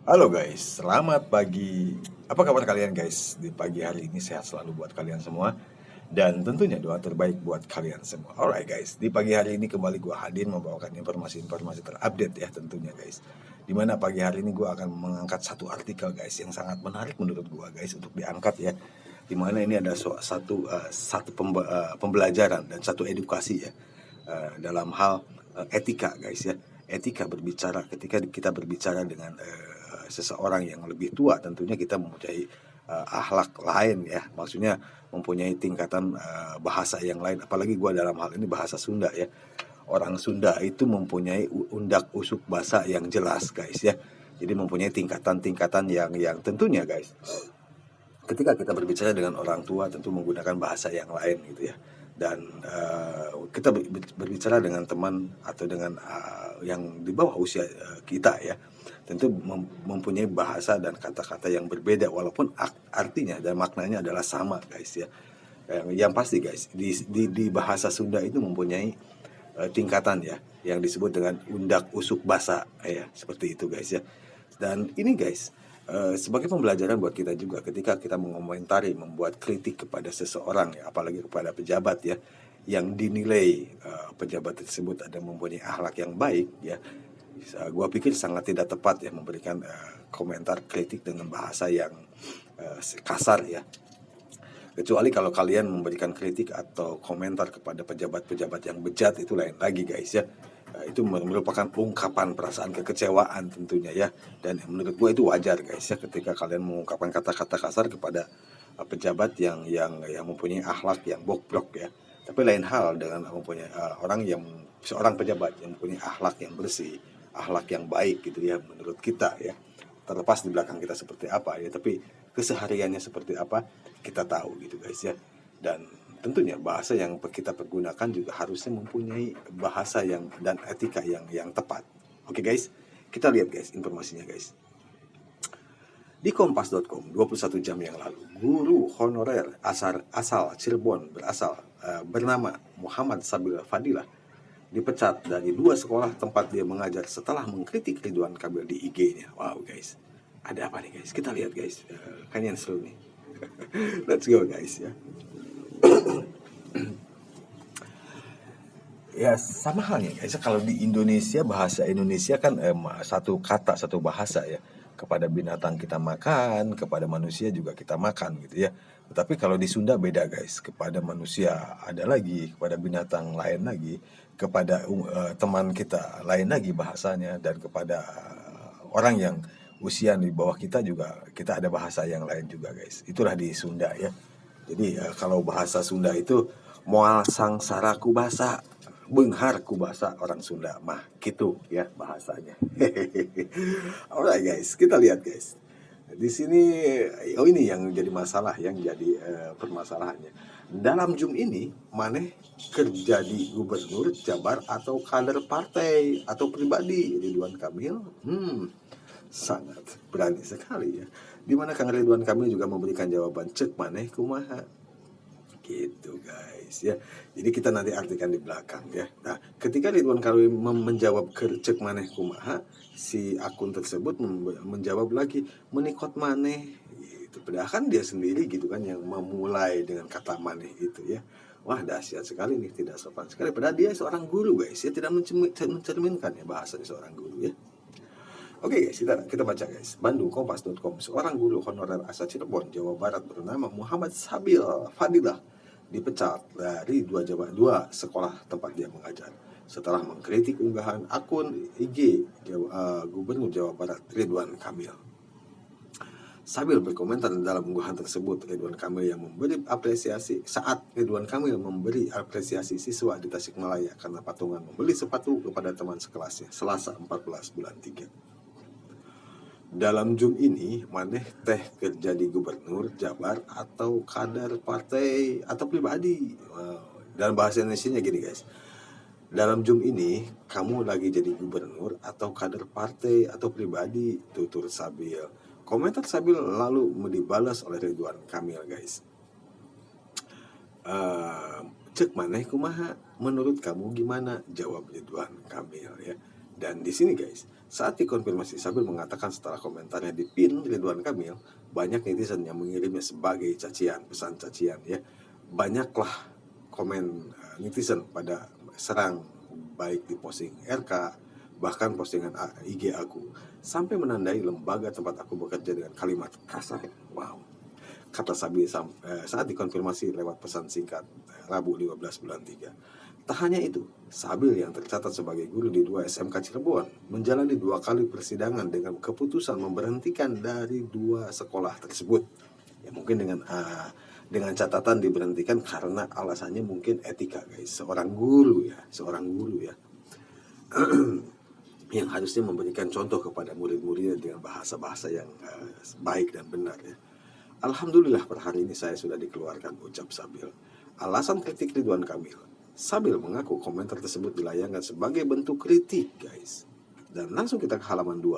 Halo guys, selamat pagi. Apa kabar kalian guys? Di pagi hari ini sehat selalu buat kalian semua. Dan tentunya doa terbaik buat kalian semua. Alright guys, di pagi hari ini kembali gua hadir membawakan informasi-informasi terupdate ya tentunya guys. Dimana pagi hari ini gua akan mengangkat satu artikel guys yang sangat menarik menurut gua guys untuk diangkat ya. Dimana ini ada pembelajaran dan satu edukasi ya dalam hal etika guys ya. Etika berbicara ketika kita berbicara dengan seseorang yang lebih tua, tentunya kita mempunyai akhlak lain ya, maksudnya mempunyai tingkatan bahasa yang lain, apalagi gua dalam hal ini bahasa Sunda ya. Orang Sunda itu mempunyai undak usuk bahasa yang jelas guys ya, jadi mempunyai tingkatan-tingkatan yang tentunya guys, ketika kita berbicara dengan orang tua tentu menggunakan bahasa yang lain gitu ya. Dan kita berbicara dengan teman atau dengan yang di bawah usia kita ya, tentu mempunyai bahasa dan kata-kata yang berbeda walaupun artinya dan maknanya adalah sama guys ya. Yang pasti guys, di bahasa Sunda itu mempunyai tingkatan ya yang disebut dengan undak usuk basa ya, seperti itu guys ya. Dan ini guys, sebagai pembelajaran buat kita juga ketika kita mengomentari, membuat kritik kepada seseorang ya, apalagi kepada pejabat ya, yang dinilai pejabat tersebut ada mempunyai akhlak yang baik ya. Gua pikir sangat tidak tepat ya memberikan komentar kritik dengan bahasa yang kasar ya. Kecuali kalau kalian memberikan kritik atau komentar kepada pejabat-pejabat yang bejat, itu lain lagi guys ya. Itu merupakan ungkapan perasaan kekecewaan tentunya ya. Dan menurut gue itu wajar guys ya, ketika kalian mengungkapkan kata-kata kasar kepada pejabat yang mempunyai akhlak yang bobrok ya. Tapi lain hal dengan mempunyai orang yang seorang pejabat yang mempunyai akhlak yang bersih, akhlak yang baik gitu ya menurut kita ya. Terlepas di belakang kita seperti apa ya, tapi kesehariannya seperti apa kita tahu gitu guys ya. Dan tentunya bahasa yang kita pergunakan juga harusnya mempunyai bahasa yang dan etika yang tepat. Oke guys, kita lihat guys informasinya guys. Di kompas.com 21 jam yang lalu, guru honorer asal Cirebon bernama Muhammad Sabil Fadilah dipecat dari 2 sekolah tempat dia mengajar setelah mengkritik Ridwan Kamil di IG-nya. Wow guys, ada apa nih guys? Kita lihat guys, kayaknya seru nih. Let's go guys ya. Ya sama halnya guys, kalau di Indonesia bahasa Indonesia kan satu kata satu bahasa ya. Kepada binatang kita makan, kepada manusia juga kita makan gitu ya. Tetapi kalau di Sunda beda guys, kepada manusia ada lagi, kepada binatang lain lagi, kepada teman kita lain lagi bahasanya, dan kepada orang yang usia di bawah kita juga kita ada bahasa yang lain juga guys. Itulah di Sunda ya. Jadi kalau bahasa Sunda itu moal sangsara ku basa, beunghar ku basa, orang Sunda mah gitu ya bahasanya. Alright guys, kita lihat guys. Di sini ini yang jadi masalah, yang jadi permasalahannya. Dalam Zoom ini, maneh kerja di gubernur Jabar atau kader partai atau pribadi Ridwan Kamil? Sangat berani sekali ya. Dimana Kang Ridwan Kamil juga memberikan jawaban cek maneh kumaha gitu guys ya. Jadi kita nanti artikan di belakang ya. Nah, ketika Ridwan Kamil menjawab kercek maneh kumaha, si akun tersebut menjawab lagi menikot maneh gitu. Padahal kan dia sendiri gitu kan yang memulai dengan kata maneh itu ya. Wah dahsyat sekali nih, tidak sopan sekali. Padahal dia seorang guru guys ya, tidak mencerminkan ya bahasa seorang guru ya. Oke guys, kita baca guys. Bandung Kompas.com, seorang guru honorer asal Cirebon, Jawa Barat bernama Muhammad Sabil Fadilah dipecat dari dua sekolah tempat dia mengajar setelah mengkritik unggahan akun IG Gubernur Jawa Barat Ridwan Kamil. Sabil berkomentar dalam unggahan tersebut, Ridwan Kamil memberi apresiasi siswa di Tasikmalaya karena patungan membeli sepatu kepada teman sekelasnya Selasa 14 bulan 3. Dalam Zoom ini, maneh teh kerja di gubernur Jabar atau kader partai atau pribadi. Dalam bahasa Indonesia gini guys. Dalam Zoom ini, kamu lagi jadi gubernur atau kader partai atau pribadi, tutur Sabil. Komentar Sabil lalu dibalas oleh Ridwan Kamil guys. Cek maneh kumaha, menurut kamu gimana? Jawab Ridwan Kamil ya. Dan di sini guys, Saat dikonfirmasi, Sabil mengatakan setelah komentarnya di pin Ridwan Kamil, banyak netizen yang mengirimnya sebagai cacian, pesan cacian ya. Banyaklah komen netizen pada serang, baik di posting RK, bahkan postingan IG aku, sampai menandai lembaga tempat aku bekerja dengan kalimat kasar. Wow, kata Sabil saat dikonfirmasi lewat pesan singkat Rabu 15 bulan 3. Tak hanya itu, Sabil yang tercatat sebagai guru di 2 SMK Cirebon menjalani 2 kali persidangan dengan keputusan memberhentikan dari 2 sekolah tersebut. Ya mungkin dengan catatan diberhentikan karena alasannya mungkin etika, guys. Seorang guru ya, yang harusnya memberikan contoh kepada murid-muridnya dengan bahasa-bahasa yang baik dan benar ya. Alhamdulillah per hari ini saya sudah dikeluarkan, ucap Sabil. Alasan kritik Ridwan Kamil. Sabil mengaku komentar tersebut dilayangkan sebagai bentuk kritik, guys. Dan langsung kita ke halaman 2.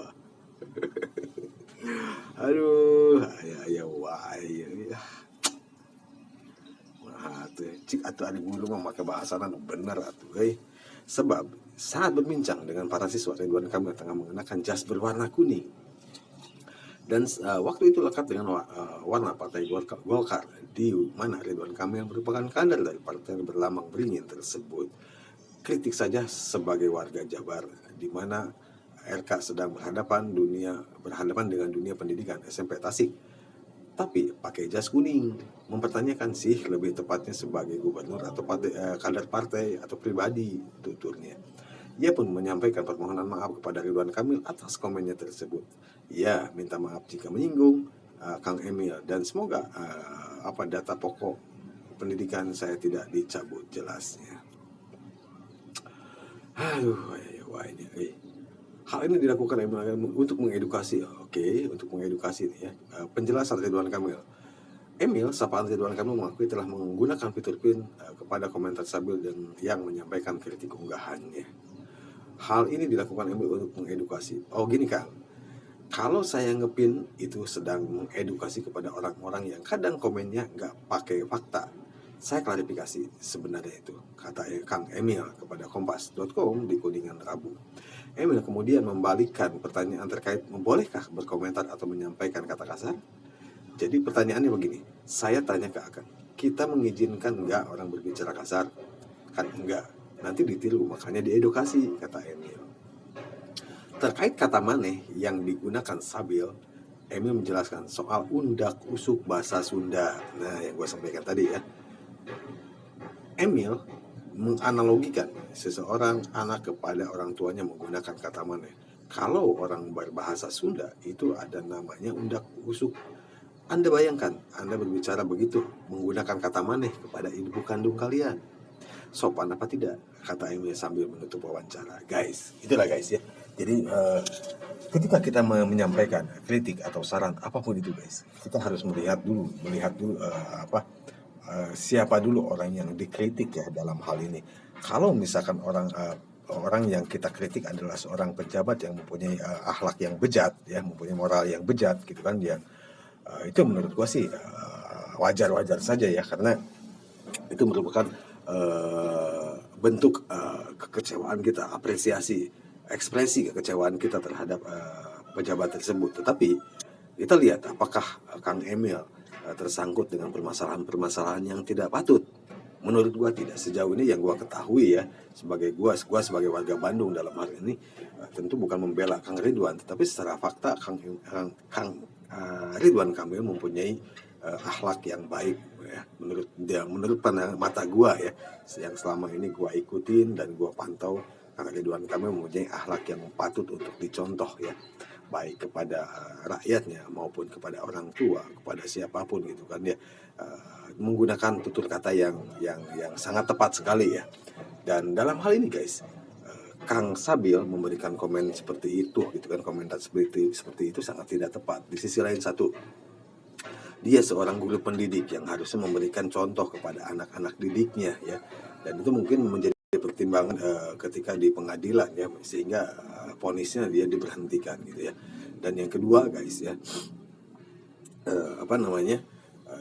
Aduh, ya. Wah, cik atuh ada guru mah make bahasa bener atuh, Sebab saat berbincang dengan para siswa, Ridwan Kamil tengah mengenakan jas berwarna kuning. Dan waktu itu lekat dengan warna partai Golkar, di mana Ridwan Kamil merupakan kader dari partai berlambang beringin tersebut. Kritik saja sebagai warga Jabar, di mana RK sedang berhadapan dengan dunia pendidikan SMP Tasik, tapi pakai jas kuning, mempertanyakan sih lebih tepatnya sebagai gubernur atau kader partai atau pribadi, tuturnya. Ia pun menyampaikan permohonan maaf kepada Ridwan Kamil atas komennya tersebut. Ia minta maaf jika menyinggung Kang Emil, dan semoga data pokok pendidikan saya tidak dicabut, jelasnya. Aduh, hal ini dilakukan untuk mengedukasi, untuk mengedukasi nih ya. Penjelasan Ridwan Kamil. Emil, sapaan Ridwan Kamil mengakui telah menggunakan fitur pin kepada komentar Sabil dan yang menyampaikan kritik unggahannya. Hal ini dilakukan Emil untuk mengedukasi. Oh gini Kang, kalau saya ngepin itu sedang mengedukasi kepada orang-orang yang kadang komennya nggak pakai fakta. Saya klarifikasi sebenarnya itu, kata Kang Emil kepada Kompas.com di Kuningan Rabu. Emil kemudian membalikkan pertanyaan terkait bolehkah berkomentar atau menyampaikan kata kasar. Jadi pertanyaannya begini, saya tanya ke Akan, kita mengizinkan nggak orang berbicara kasar? Kan enggak, nanti ditiru, makanya diedukasi, kata Emil. Terkait kata maneh yang digunakan Sabil, Emil menjelaskan soal undak usuk bahasa Sunda. Nah, yang gue sampaikan tadi ya. Emil menganalogikan seseorang anak kepada orang tuanya menggunakan kata maneh. Kalau orang berbahasa Sunda itu ada namanya undak usuk. Anda bayangkan, Anda berbicara begitu menggunakan kata maneh kepada ibu kandung kalian. Sopan apa tidak? Kata Emil sambil menutup wawancara. Guys, itulah guys ya. Jadi ketika kita menyampaikan kritik atau saran apapun itu guys, kita harus melihat dulu siapa dulu orang yang dikritik ya dalam hal ini. Kalau misalkan orang yang kita kritik adalah seorang pejabat yang mempunyai akhlak yang bejat ya, mempunyai moral yang bejat gitu kan, yang itu menurut gua sih wajar-wajar saja ya, karena itu merupakan bentuk kekecewaan kita, apresiasi, ekspresi kekecewaan kita terhadap pejabat tersebut. Tetapi kita lihat apakah Kang Emil tersangkut dengan permasalahan-permasalahan yang tidak patut. Menurut gua tidak, sejauh ini yang gua ketahui ya, sebagai gua sebagai warga Bandung dalam hal ini, tentu bukan membela Kang Ridwan, tetapi secara fakta Kang Ridwan Kamil mempunyai akhlak yang baik ya, menurut pandangan mata gua ya, yang selama ini gua ikutin dan gua pantau. Kang Ridwan Kamil mempunyai akhlak yang patut untuk dicontoh ya, baik kepada rakyatnya maupun kepada orang tua, kepada siapapun gitu kan ya, menggunakan tutur kata yang sangat tepat sekali ya. Dan dalam hal ini guys, Kang Sabil memberikan komen seperti itu gitu kan, komentar seperti itu sangat tidak tepat. Di sisi lain satu, dia seorang guru pendidik yang harusnya memberikan contoh kepada anak-anak didiknya ya, dan itu mungkin menjadi pertimbangan ketika di pengadilan ya, sehingga vonisnya dia diberhentikan gitu ya. Dan yang kedua guys ya,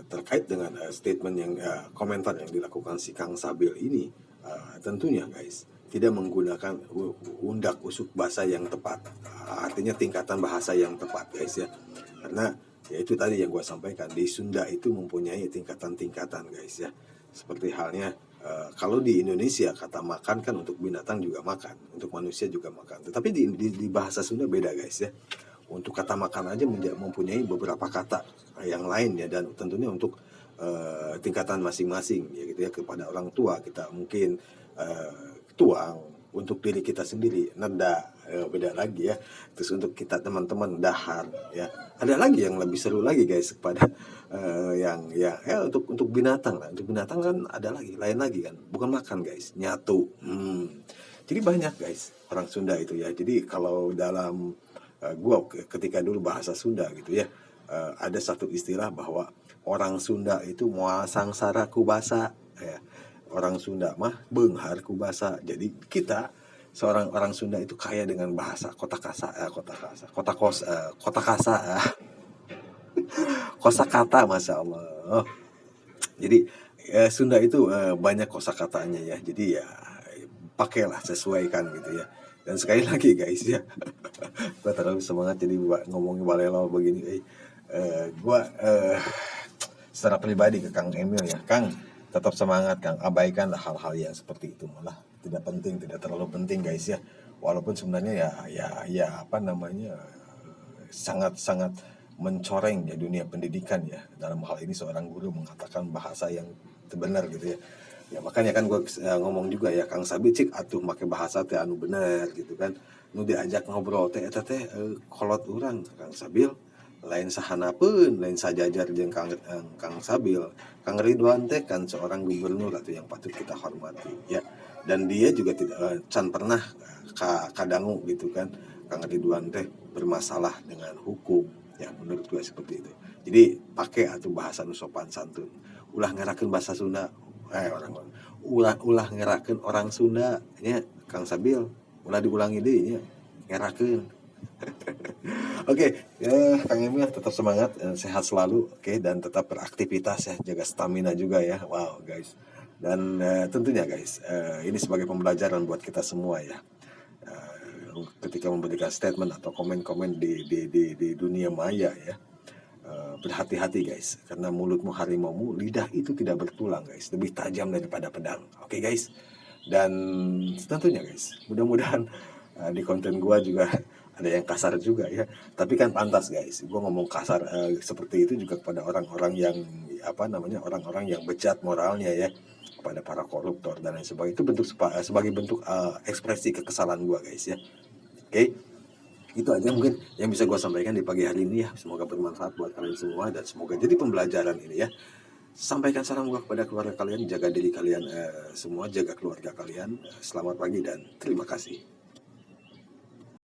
terkait dengan statement yang komentar yang dilakukan si Kang Sabil ini, tentunya guys tidak menggunakan undak usuk bahasa yang tepat. Artinya tingkatan bahasa yang tepat guys ya. Karena ya itu tadi yang gue sampaikan, di Sunda itu mempunyai tingkatan-tingkatan guys ya. Seperti halnya kalau di Indonesia kata makan kan untuk binatang juga makan, untuk manusia juga makan. Tetapi di bahasa Sunda beda guys ya. Untuk kata makan aja mempunyai beberapa kata yang lain ya, dan tentunya untuk tingkatan masing-masing ya gitu ya. Kepada orang tua kita mungkin tuang, untuk diri kita sendiri neda, beda lagi ya. Terus untuk kita teman-teman dahar ya, ada lagi yang lebih seru lagi guys kepada yang ya untuk binatang lah. Untuk binatang kan ada lagi, lain lagi kan, bukan makan guys, nyatu. Jadi banyak guys orang Sunda itu ya. Jadi kalau dalam gua ketika dulu bahasa Sunda gitu ya, ada satu istilah bahwa orang Sunda itu moal sangsara ku basa ya. Orang Sunda mah beunghar ku basa. Jadi kita seorang orang Sunda itu kaya dengan bahasa kosakata, masya Allah. Jadi Sunda itu banyak kosakatanya ya. Jadi ya pakailah, sesuaikan gitu ya. Dan sekali lagi guys ya, gue terlalu semangat jadi ngomongin balelo begini. Gue secara pribadi ke Kang Emil ya, Kang, tetap semangat Kang, abaikanlah hal-hal yang seperti itu, malah tidak penting, tidak terlalu penting guys ya. Walaupun sebenarnya ya apa namanya, sangat-sangat mencoreng ya dunia pendidikan ya. Dalam hal ini seorang guru mengatakan bahasa yang benar gitu ya. Ya makanya kan gue ngomong juga ya, Kang Sabil cik atuh make bahasa teh anu bener gitu kan. Nu diajak ngobrol teh eta teh kolot urang Kang Sabil, lain sahanapeun, lain sajajar jeung Kang Sabil. Kang Ridwan teh kan seorang gubernur atau yang patut kita hormati ya. Dan dia juga tidak can pernah kadangu gitu kan, Kang Ridwan teh bermasalah dengan hukum ya, menurut gue seperti itu. Jadi pakai atau bahasa nu sopan santun, ulah ngerakeun bahasa Sunda, ulah ngerakeun orang Sunda nya Kang Sabil, ulah diulangi deui nya, ngerakeun. Oke, ya Kang Emil tetap semangat, sehat selalu, oke, dan tetap beraktivitas ya, jaga stamina juga ya. Wow guys, dan tentunya guys, ini sebagai pembelajaran buat kita semua ya. Ketika memberikan statement atau komen-komen di dunia maya ya, berhati-hati guys, karena mulutmu harimaumu, lidah itu tidak bertulang guys, lebih tajam daripada pedang. Oke guys, dan tentunya guys, mudah-mudahan di konten gua juga ada yang kasar juga ya, tapi kan pantas guys, gua ngomong kasar seperti itu juga kepada orang-orang yang apa namanya, orang-orang yang bejat moralnya ya, kepada para koruptor dan lain sebagainya. Itu bentuk sebagai bentuk ekspresi kekesalan gua guys ya. Oke, itu aja mungkin yang bisa gue sampaikan di pagi hari ini ya. Semoga bermanfaat buat kalian semua dan semoga jadi pembelajaran ini ya. Sampaikan salam gue kepada keluarga kalian, jaga diri kalian semua, jaga keluarga kalian. Selamat pagi dan terima kasih.